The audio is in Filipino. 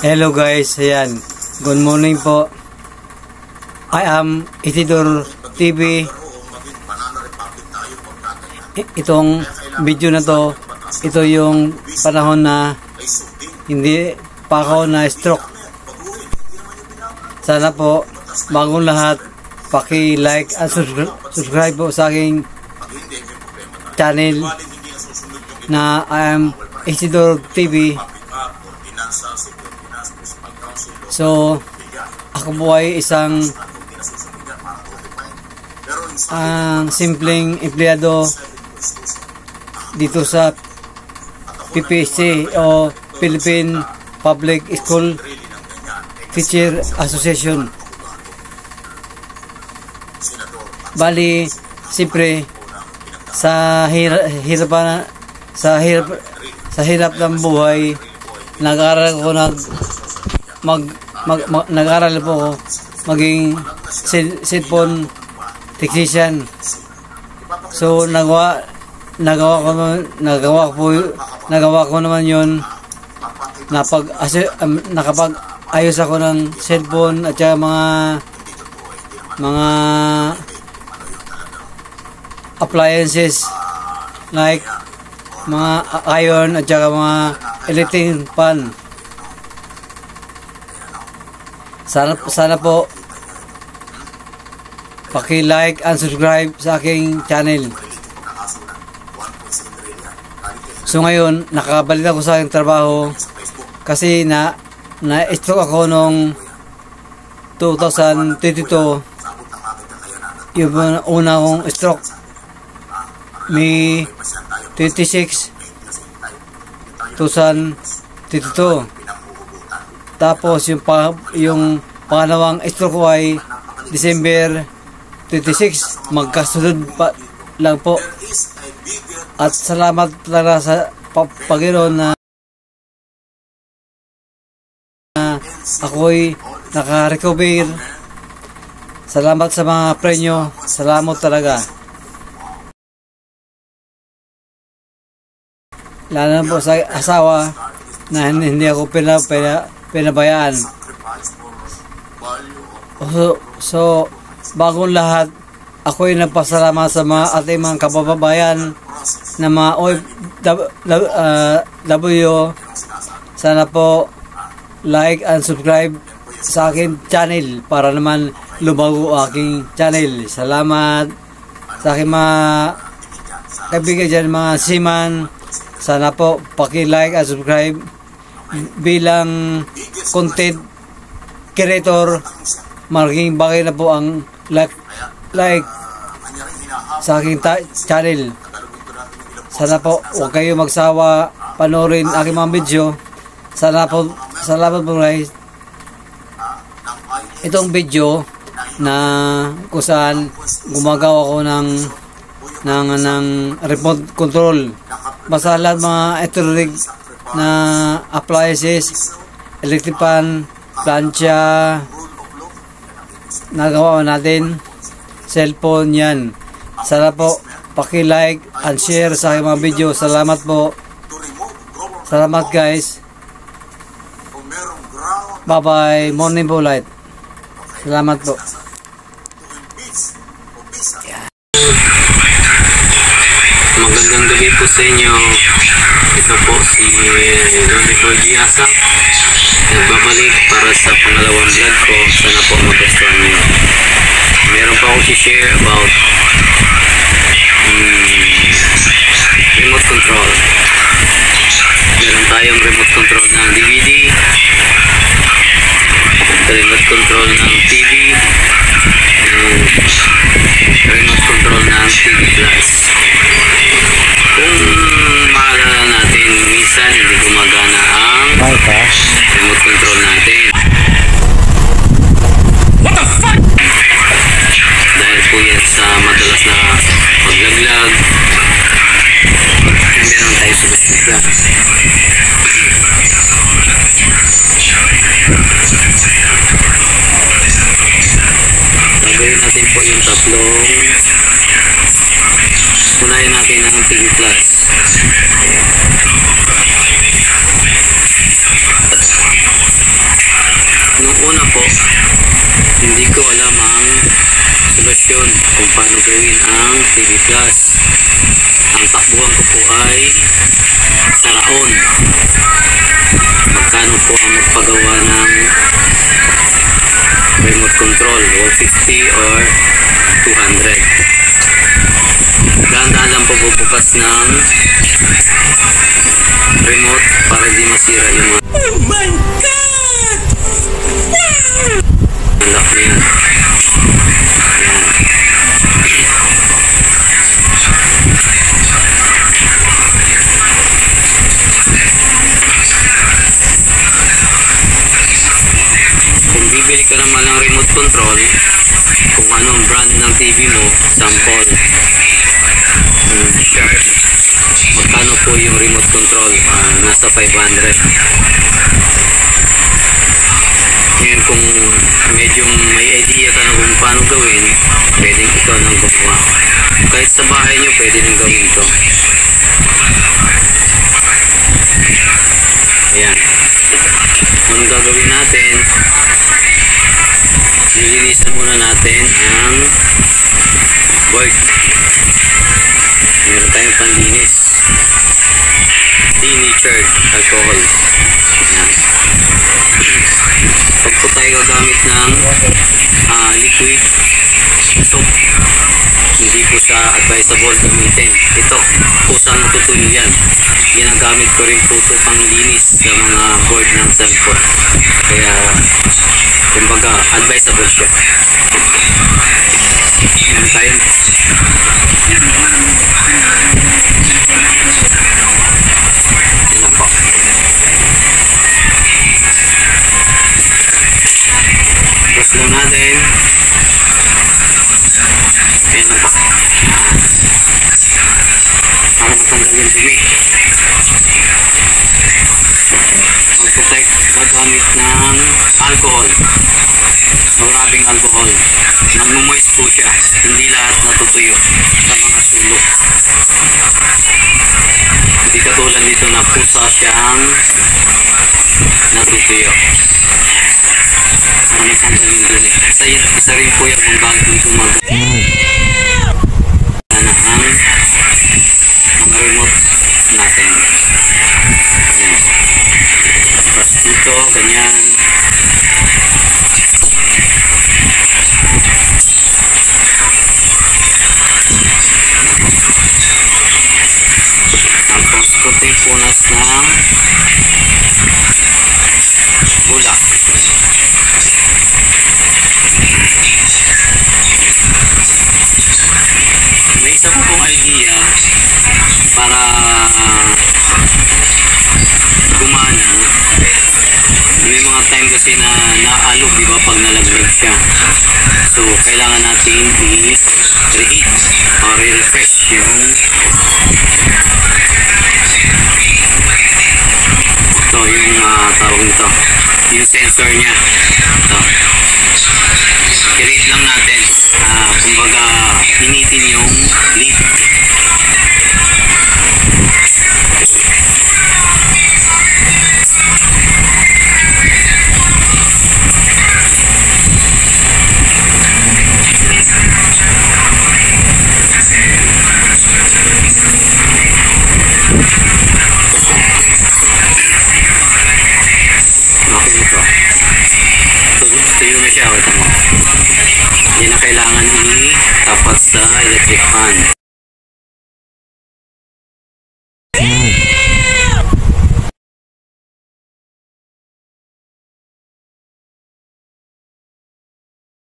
Hello guys, ayan. Good morning po. I am Isidore TV. Itong video na to, ito yung panahon na hindi pa ako na stroke. Sana po, bagong lahat, paki-like at subscribe po sa aking channel na I am Isidore TV. So, ako po ay isang simpleng empleyado dito sa PPSC o Philippine Public School Teacher Association. Bali, siyempre sa hirap ng buhay, nag-aaral po ako maging cellphone technician. So nagawa ko naman yun. Nakapag-ayos ako ng cellphone at saka mga appliances like mga iron at saka mga electric fan. Sana po paki-like and subscribe sa aking channel. So ngayon, nakabalik ako sa aking trabaho kasi na-stroke ako noong 2022. Yung una kong stroke, May 26, 2022. Tapos yung pangalawang stroke ko ay December 26. Magkasunod pa lang po. At salamat talaga sa Panginoon na ako'y naka-recover. Salamat sa mga premyo. Salamat talaga. Lalo na po sa asawa na hindi ako pinabayaan. So bagong lahat, ako'y nagpasalamat sa mga ating mga kababayan na mga OFW. Sana po like and subscribe sa aking channel para naman lumago aking channel. Salamat sa aking mga kaibigan dyan, mga seaman. Sana po paki-like at subscribe. Bilang content creator, malaking bagay na po ang like sa aking channel. Sana po huwag kayo magsawa panoorin aking mga video. Salamat po guys. Itong video na kung saan gumagawa ko ng remote control. Basta lahat mga electric na appliances, electric fan, plancha, nagawa natin, cellphone yan. Sana po paki-like and share sa aking mga video. Salamat po. Salamat guys. Bye bye. Morning po light. Salamat po. Magandang gabi po sa inyo. Ito po si Ronnie Giasa. Nagbabalik para sa pangalawang vlog ko. Sana po magustuhan nyo. Meron pa akong i-share about remote control. Meron tayong remote control ng DVD, remote control ng TV, remote control ng TV Plus. Kung maalala natin, minsan hindi gumagana ang remote control natin. What the fuck? Dahil po yan sa madalas na paglaglag, meron tayo sugat-sugat. Gagawin natin po yung tatlong. Unahin natin ang TV Plus. una po, hindi ko alam ang solusyon kung paano gawin ang TV Plus. Ang takbuhan ko po ay saraon. Magkano po ang magpagawa ng remote control? 150 or 200. Dahan-dahan lang po bubukas ng remote para di masira yung mga... Oh my God! Lock na yan. Kung bibili ka naman ng remote control, kung anong brand ng TV mo, sample, Sharp, magkano po yung remote control? Nasa 500. Ngayon kung medyo may idea ka na kung paano gawin, pwedeng ikaw nang gumawa. Kahit sa bahay nyo, pwede nang gawin ito. Ayan. Kung gagawin natin, nilinisan muna natin ang board. Meron tayong panlinis. Denatured alcohol. Ayan. Pag po tayo gamit ng liquid soap, hindi po siya advisable gamitin. Ito, kusang natutuyo yan. Ginagamit ko rin po ito pang linis sa mga board ng cellphone. Kaya, kumbaga, advisable siya. Meron tayong press lang natin. Ayan lang po. Para matanggal yung dumi. Mag-protect, gagamit ng alcohol. Maraming alcohol. Nagmumoist po siya. Hindi lahat natutuyo sa mga sulok. Hindi katulad dito na pusa siyang natutuyo. Para matanggal yung dumi. Isa rin po yung bago gumagamit na ang mga remote natin. Ayan. Tapos dito, ganyan. Tapos kunting punas ng bulak. May isa po pong idea para gumana. May mga time kasi na naalog, di ba, pag nalaglag siya. So, kailangan natin i-reheat or i-refresh yung ito, yung tawag nito, yung sensor niya. Ito. I-reheat lang natin. Kumbaga, initin yung lead. Okay na ito. Tuyo na siya. Ito mo. Hindi na kailangan i-tapat sa electric fan.